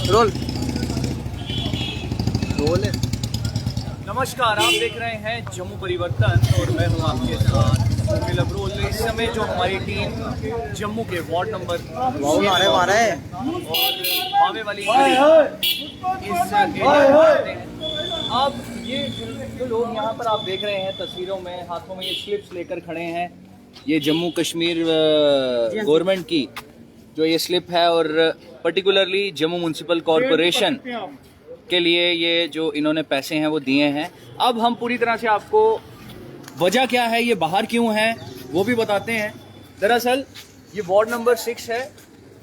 Role role. नमस्कार, आप देख रहे हैं जम्मू परिवर्तन और मैं हूं आपके साथ सुनील अब्रोल। इस समय जो हमारी टीम जम्मू के वार्ड नंबर 6 और बावे वाली इस एरिया में आते हैं। अब ये जो लोग यहाँ पर आप देख रहे हैं तस्वीरों में, हाथों में ये स्लिप्स लेकर खड़े हैं, ये जम्मू कश्मीर गवर्नमेंट की जो ये स्लिप है और पर्टिकुलरली जम्मू म्यूनसिपल कॉरपोरेशन के लिए ये जो इन्होंने पैसे हैं वो दिए हैं। अब हम पूरी तरह से आपको वजह क्या है, ये बाहर क्यों है, वो भी बताते हैं। दरअसल ये वार्ड नंबर 6 है,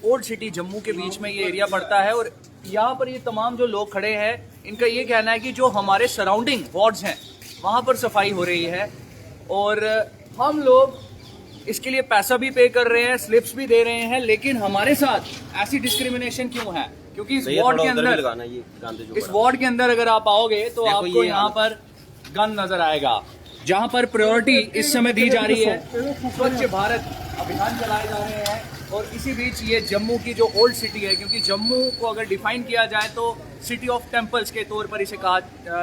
ओल्ड सिटी जम्मू के बीच में ये एरिया पड़ता है और यहाँ पर ये तमाम जो लोग खड़े हैं इनका ये कहना है कि जो हमारे सराउंडिंग वार्ड्स हैं वहाँ पर सफाई हो रही है और हम लोग इसके लिए पैसा भी पे कर रहे हैं, स्लिप्स भी दे रहे हैं, लेकिन हमारे साथ ऐसी डिस्क्रिमिनेशन क्यों है? क्योंकि इस वार्ड के अंदर अगर आप आओगे तो आपको यहाँ पर गंद नजर आएगा। जहाँ पर प्रायोरिटी इस समय दी जा रही है, स्वच्छ भारत अभियान चलाए जा रहे हैं और इसी बीच ये जम्मू की जो ओल्ड सिटी है, क्योंकि जम्मू को अगर डिफाइन किया जाए तो सिटी ऑफ टेम्पल्स के तौर पर इसे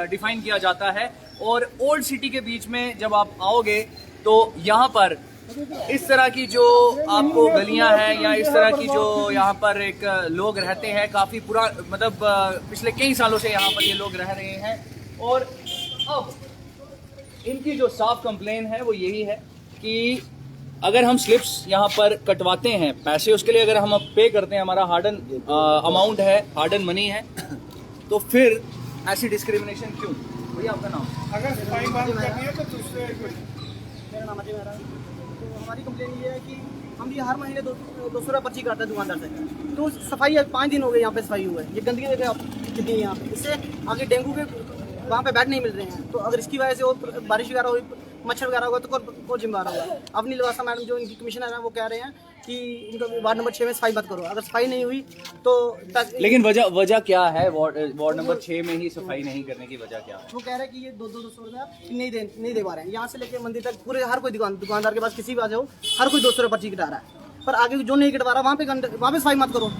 डिफाइन किया जाता है। और ओल्ड सिटी के बीच में जब आप आओगे तो यहाँ पर इस तरह की जो आपको गलियां हैं या इस तरह की जो यहाँ पर एक लोग रहते हैं, काफ़ी मतलब पिछले कई सालों से यहाँ पर ये लोग रह रहे हैं। और अब इनकी जो साफ कंप्लेन है वो यही है कि अगर हम स्लिप्स यहाँ पर कटवाते हैं, पैसे उसके लिए अगर हम पे करते हैं, हमारा हार्डन अमाउंट है, हार्डन मनी है, तो फिर ऐसी डिस्क्रिमिनेशन क्यों? भैया आपका नाम? अगर सफाई बात करनी है तो दूसरे मेरा नाम अजय मेहरा। तो हमारी कंप्लेन ये है कि हम भी हर महीने 200 रुपये पर्ची काटते हैं दुकानदार से। तो सफाई 5 दिन हो गए यहाँ पे सफाई हुआ है। ये गंदगी देखिए आप कितनी है यहाँ पे, इससे आगे डेंगू के वहाँ पे बेड नहीं मिल रहे हैं। तो अगर इसकी वजह से और बारिश वगैरह हुई, मच्छर वगैरह होगा तो कौन जिम्मेदार होगा? अपनी लवासा मैडम जो इनकी कमिश्नर है वो कह रहे हैं कि इनका वार्ड नंबर 6 में सफाई मत करो। अगर सफाई नहीं हुई तो लेकिन वजह क्या है? वार्ड नंबर 6 में ही सफाई नहीं करने की वजह क्या है? वो कह रहे हैं कि ये 200 रुपया नहीं दे पा रहे हैं। यहाँ से लेके मंदिर तक पूरे हर कोई दुकानदार के पास किसी भी आ जाओ, हर कोई 200 रुपये पर्ची कटा रहा है। पर आगे जो नहीं कटवा रहा वहाँ पे सफाई मत करो।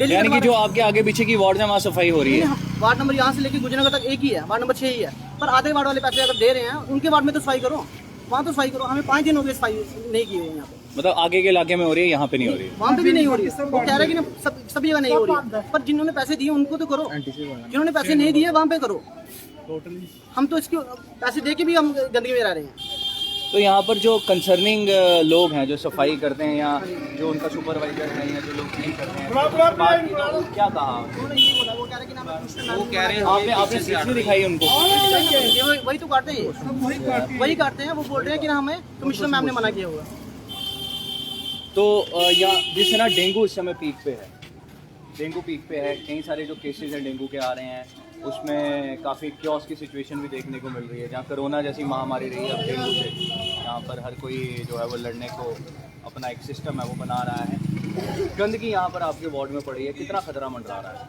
यानी कि जो आपके आगे पीछे की वार्ड है वहाँ सफाई हो रही है। वार्ड नंबर यहाँ से लेके गुजरनगर तक एक ही है, वार्ड नंबर 6 ही है। पर आधे वार्ड वाले पैसे अगर दे रहे हैं उनके वार्ड में तो सफाई करो, वहाँ तो सफाई करो। हमें 5 दिन हो गए सफाई नहीं की है यहाँ पे। मतलब आगे के इलाके में हो रही है, यहाँ पे नहीं हो रही है? वहाँ पे भी नहीं हो रही है। वो कह रहे हैं कि सभी जगह नहीं हो रही है, पर जिन्होंने पैसे दिए उनको तो करो, जिन्होंने पैसे नहीं दिए वहाँ पे करो। हम तो इसके पैसे दे के भी हम गंदगी में रह रहे हैं। तो यहाँ पर जो कंसर्निंग लोग हैं जो सफाई करते हैं या जो उनका सुपरवाइजर है या जो लोग क्लीन करते हैं, तो क्या कहा? उन्होंने ये बोला, वो कह रहे कि आपने स्लिप नहीं दिखाई उनको? वही तो काटते हैं, वही काटते हैं। वो बोल रहे हैं कि ना हमें कमिश्नर मैम ने मना किया हुआ। तो या जिस तरह डेंगू इस समय पीक पे है, कई सारे जो केसेस हैं डेंगू के आ रहे हैं, उसमें काफ़ी क्योस की सिचुएशन भी देखने को मिल रही है। जहाँ कोरोना जैसी महामारी रही है अब डेंगू से, यहाँ पर हर कोई जो है वो लड़ने को अपना एक सिस्टम है वो बना रहा है। गंदगी यहाँ पर आपके वार्ड में पड़ी है, कितना खतरा मंडरा रहा है?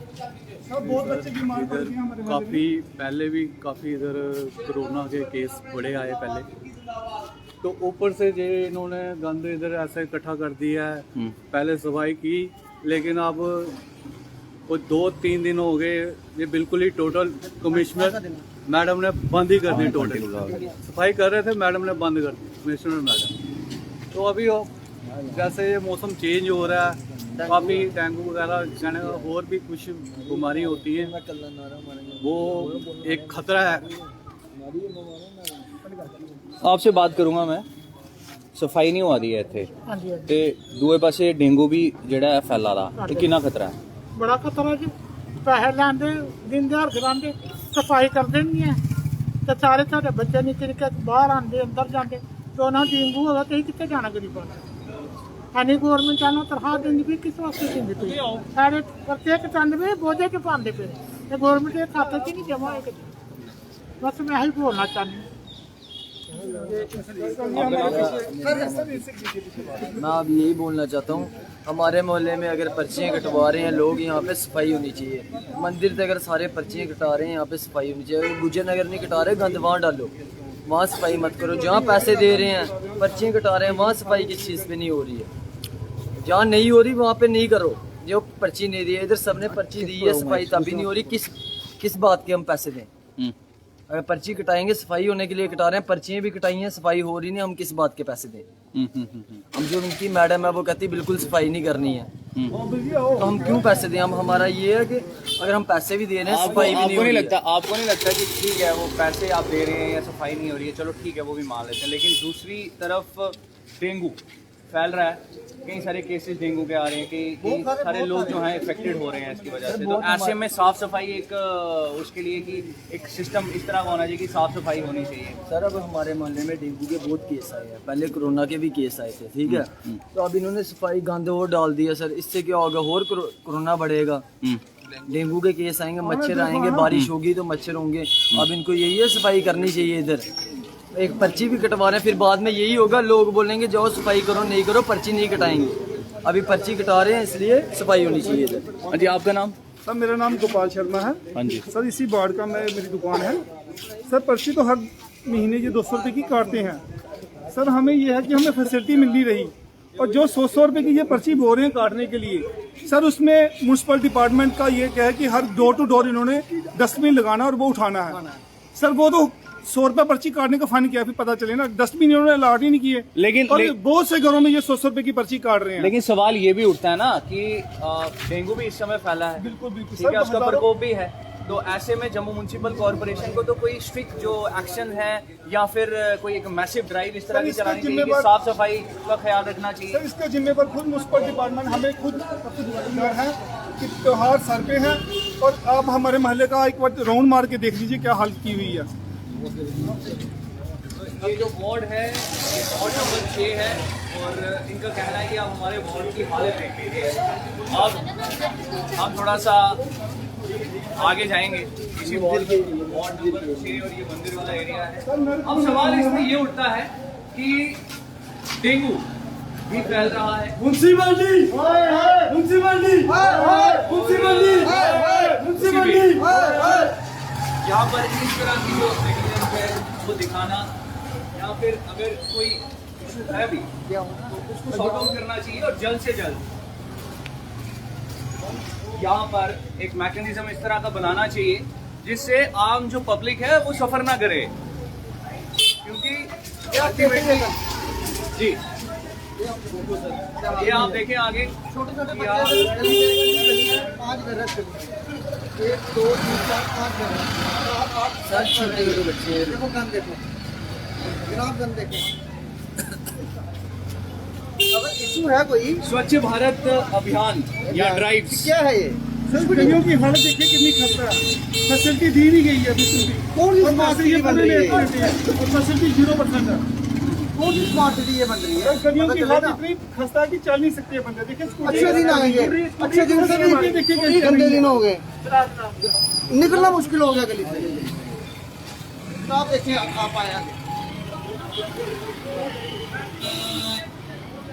बहुत बच्चे बीमार पड़ गए हमारे। काफ़ी पहले भी काफ़ी इधर कोरोना के केस बड़े आए पहले, तो ऊपर से जो इन्होंने गंद इधर ऐसे इकट्ठा कर दिया है। पहले सफाई की, लेकिन अब वो 2-3 दिन हो गए ये बिल्कुल ही टोटल कमिश्नर मैडम ने बंद ही कर दी। टोटल सफाई कर रहे थे, मैडम ने बंद कर दी, कमिश्नर मैडम। तो अभी जैसे ये मौसम चेंज हो रहा है, काफ़ी डेंगू वगैरह और भी कुछ बीमारी होती हैं, वो एक खतरा है। आपसे बात करूँगा मैं, सफाई नहीं हुआ दी है इत्थे ते दूए पासे डेंगू भी ਜਿਹੜਾ ਹੈ फैला रहा, तो कितना खतरा है? बड़ा खतरा जी। पैसे लाते दिन दिहाड़ कराते, सफाई करते नहीं है, तो सारे साढ़े बच्चे निक्के निक्के बाहर आते अंदर जाते, तो उन्होंने डेंगू होगा तो कितने जाना गरीबा है। गौरमेंट चाहना तनखा देंगी भी किस वास्ते देंगे पे, सारे प्रत्येक चंद में बोझे च पाते पे, गौरमेंट के खाते च नहीं जमा है। बस मैं यही बोलना चाहती हूँ। मैं अब यही बोलना चाहता हूँ, हमारे मोहल्ले में अगर पर्चियाँ कटवा रहे हैं लोग, यहाँ पे सफाई होनी चाहिए। मंदिर तक अगर सारे पर्चियाँ कटा रहे हैं, यहाँ पे सफाई होनी चाहिए। अगर गुजर नगर नहीं कटा रहे, गंद वहाँ डालो, वहाँ सफाई मत करो। जहाँ पैसे दे रहे हैं, पर्चियाँ कटा रहे हैं, वहाँ सफाई किस चीज़ पे नहीं हो रही है। जहाँ नहीं हो रही वहाँ पे नहीं करो। जो पर्ची नहीं दी है, इधर सबने पर्ची दी है, सफाई तभी नहीं हो रही। किस बात के हम पैसे दें? अगर पर्ची कटाएंगे, सफाई होने के लिए कटा रहे हैं, पर्चियाँ भी कटाई हैं, सफाई हो रही नहीं, हम किस बात के पैसे दें? हम जो उनकी मैडम है वो कहती बिल्कुल सफाई नहीं करनी है, तो हम क्यों पैसे दें? हम हमारा ये है कि अगर हम पैसे भी दे रहे हैं, सफाई भी नहीं हो रही है। आपको नहीं लगता कि ठीक है वो पैसे आप दे रहे हैं या सफाई नहीं हो रही है, चलो ठीक है वो भी मान लेते हैं, लेकिन दूसरी तरफ डेंगू फैल रहा है, कई सारे केसेस डेंगू के आ रहे हैं, कई सारे लोग जो हैं इफेक्टेड हो रहे हैं इसकी वजह से। तो ऐसे में साफ सफाई एक उसके लिए कि एक सिस्टम इस तरह का होना चाहिए कि साफ सफाई होनी चाहिए। सर अब हमारे मोहल्ले में डेंगू के बहुत केस आए हैं, पहले कोरोना के भी केस आए थे, ठीक है। तो अब इन्होंने सफाई गंद और डाल दिया सर, इससे क्या होगा? और कोरोना बढ़ेगा, डेंगू के केस आएंगे, मच्छर आएंगे, बारिश होगी तो मच्छर होंगे। अब इनको यही है सफाई करनी चाहिए। इधर एक पर्ची भी कटवा रहे हैं, फिर बाद में यही होगा, लोग बोलेंगे जाओ सफाई करो, नहीं करो पर्ची नहीं कटाएंगे। अभी पर्ची कटा रहे हैं इसलिए सफाई होनी चाहिए इधर। हाँ जी, आपका नाम? सर मेरा नाम गोपाल शर्मा है। हाँ जी सर इसी वार्ड का मेरी दुकान है। सर पर्ची तो हर महीने ये 200 रुपये की काटते हैं। सर हमें ये है कि हमें फैसिलिटी मिल नहीं रही, और जो 100 रुपये की ये पर्ची बोल रहे हैं काटने के लिए, सर उसमें म्यूनसिपल डिपार्टमेंट का ये क्या है कि हर डोर टू डोर इन्होंने डस्टबिन लगाना और वो उठाना है। सर वो तो 100 रुपये पर्ची काटने का फाइन क्या है, फिर पता चले ना। डस्टबिन इन्होंने अलाट ही नहीं किए, लेकिन बहुत से घरों में ये 100 रुपये की पर्ची काट रहे हैं। लेकिन सवाल ये भी उठता है ना कि डेंगू भी इस समय फैला है, बिल्कुल बिल्कुल ठीक है, उसका प्रकोप भी है। तो ऐसे में जम्मू म्युनिसिपल कॉर्पोरेशन को तो कोई स्ट्रिक्ट जो एक्शन है या फिर कोई एक मैसिव ड्राइव इस तरह की चलानी चाहिए कि साफ सफाई का ख्याल रखना चाहिए। सर इसका जिम्मेदार खुद म्युनिसिपल डिपार्टमेंट, हमें खुद है कि त्योहार सर पे है। और आप हमारे मोहल्ले का एक बार राउंड मार के देख लीजिए क्या हालत की हुई है। ये जो वार्ड है ये वार्ड नंबर 6 है, और इनका कहना है कि आप हमारे वार्ड की हालत देख लीजिए। अब हम थोड़ा सा आगे जाएंगे, इसी वार्ड नंबर 6 और ये मंदिर वाला एरिया है। अब सवाल इसमें ये उठता है कि डेंगू भी फैल रहा है। यहाँ पर इस तरह की जो नेगलिजेंस है वो दिखाना, या फिर अगर कोई इशू है भी तो उसको सॉर्ट आउट करना चाहिए, और जल्द से जल्द यहाँ पर एक मैकेनिज्म इस तरह का बनाना चाहिए जिससे आम जो पब्लिक है वो सफर ना करे, क्योंकि अल्टीमेटली जी ये आप देखें आगे छोटे छोटे या- बच्चे 5 घर है, 1 2 3 4 5 घर है। आप सर छोटे छोटे बच्चे देखो गन देखो जनाब, गन देखो। अगर इशू है कोई, स्वच्छ भारत अभियान या ड्राइव्स, क्या है ये? सर गलियों की हालत देखिए कितनी खस्ता है, फैसिलिटी दी नहीं गई है बिल्कुल भी। कौन सी और स्मार्ट पैसे ये सिटी बन बन रही है? और फैसिलिटी 0% है। कौन सी स्मार्ट सिटी ये बन रही है? सर गलियों की पता हालत चलेगा। इतनी खस्ता है कि चल नहीं सकते बंदे। देखिए अच्छे दिन आएंगे, अच्छे दिन से भी देखिए गंदे दिन हो गए, निकलना मुश्किल हो गया गली से। तो आप देखिए, आप आए आगे,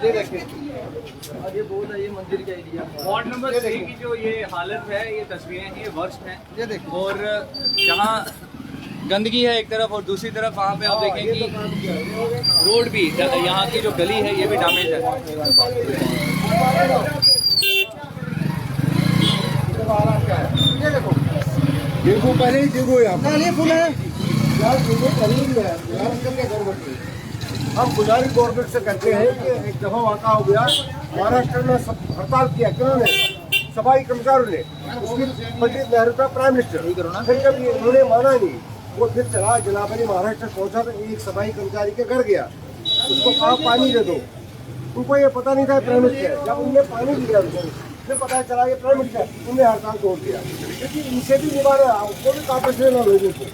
ये देखिए, अब ये बहुत है, ये मंदिर का एरिया। वार्ड नंबर 6 की जो ये हालत है, ये तस्वीरें हैं, ये वर्स्ट हैं। ये देखिए। और जहाँ गंदगी है एक तरफ, और दूसरी तरफ वहाँ पे आप देखें कि रोड भी, यहाँ की जो गली है ये भी डैमेज है। ये देखो, देखो पहले ही देखो यहाँ ना ये फूल है। हम गुजारिश गवर्नमेंट से करते हैं कि एक दफा वाक़ा हो गया महाराष्ट्र में, सब हड़ताल किया किन्होंने, सफाई कर्मचारियों ने, उसकी पंडित नेहरू का प्राइम मिनिस्टर, फिर जब उन्होंने माना नहीं, वो फिर चला जलाबरी महाराष्ट्र पहुंचा तो एक सफाई कर्मचारी के घर गया, उसको कहा पानी दे दो। उनको ये पता नहीं था प्राइम मिनिस्टर, जब उनने पानी दिया उनको फिर पता चला ये प्राइम मिनिस्टर, उन्होंने हड़ताल तोड़ दिया। क्योंकि इनसे भी निवारण उनको भी कागज देना लोगों को,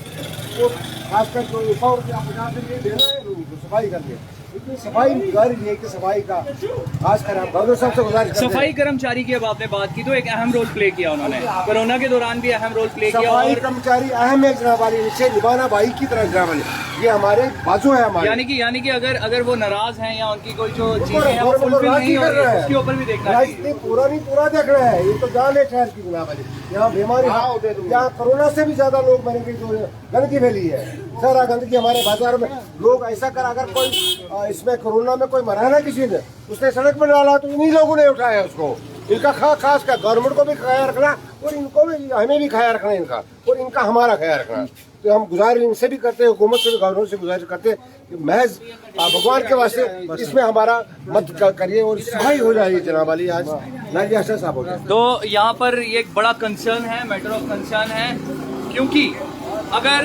वो खासकर जो 100 रुपया 50 रुपये देना है लोगों को सफाई करके। इतनी सफाई गुजारिश है कि सफाई का खासकर हम गवर्नर साहब से गुजारिश करते हैं। सफाई कर्मचारी की अब आपने बात की तो एक अहम रोल प्ले किया उन्होंने, कोरोना के दौरान भी अहम रोल प्ले किया। सफाई और कर्मचारी अहम है जनाब वाली, इनसे निभाना भाई की तरह जनाब वाली, ये हमारे बाजू है हमारे। यानी कि अगर वो नाराज हैं या उनकी कोई जो चीजें हैं वो फुलफिल नहीं हो रही है, उसके ऊपर भी देखना चाहिए। इतनी पूरा नहीं पूरा देख रहा है, ये तो जान है शहर की जनाब वाली। यहाँ बीमारी, यहाँ कोरोना से भी ज्यादा लोग मरेंगे, जो गंदगी फैली है, सारा गंदगी हमारे बाजार में। लोग ऐसा कर, अगर कोई इसमें कोरोना में कोई मरा ना किसी ने, उसने सड़क पर डाला तो इन्हीं लोगों ने उठाया उसको, इनका खास का गवर्नमेंट को भी ख्याल रखना और इनको भी, हमें भी ख्याल रखना इनका, और इनका हमारा ख्याल रखना। तो हम गुजारिश इनसे भी करते हैं, हुकूमत से भी, गवर्नमेंट से गुजारिश करते हैं कि महज भगवान के वास्ते इसमें हमारा मत करिए और सफाई हो जाएगी जनाब अली, आज नाजी अशर साहब हो जाए। तो यहाँ पर ये एक बड़ा कंसर्न है, मैटर ऑफ कंसर्न है, क्योंकि अगर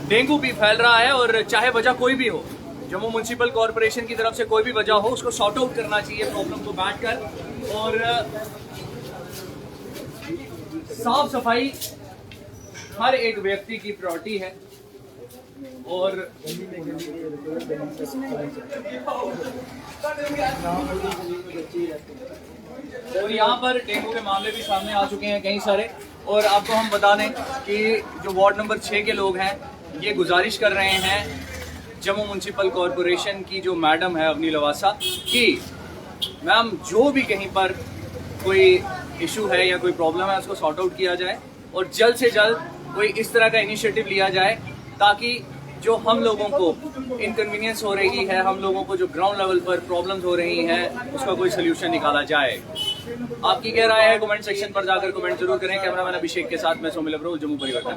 डेंगू भी फैल रहा है और चाहे वजह कोई भी हो, जम्मू म्यूनसिपल कॉरपोरेशन की तरफ से कोई भी वजह हो, उसको सॉर्ट आउट करना चाहिए प्रॉब्लम को बैठकर, और साफ सफाई हर एक व्यक्ति की प्रायोरिटी है। और यहाँ पर डेंगू के मामले भी सामने आ चुके हैं कई सारे। और आपको हम बता दें कि जो वार्ड नंबर 6 के लोग हैं ये गुजारिश कर रहे हैं जम्मू म्यूनसिपल कॉरपोरेशन की जो मैडम है अवनी लवासा कि मैम जो भी कहीं पर कोई इशू है या कोई प्रॉब्लम है उसको सॉर्ट आउट किया जाए और जल्द से जल्द कोई इस तरह का इनिशिएटिव लिया जाए ताकि जो हम लोगों को इनकन्वीनियंस हो रही है, हम लोगों को जो ग्राउंड लेवल पर प्रॉब्लम्स हो रही हैं, उसका कोई सोल्यूशन निकाला जाए। आपकी क्या राय है कमेंट सेक्शन पर जाकर कमेंट जरूर करें। कैमरामैन अभिषेक के साथ मैं सोमिल अब्रोल, जम्मू परिवर्तन।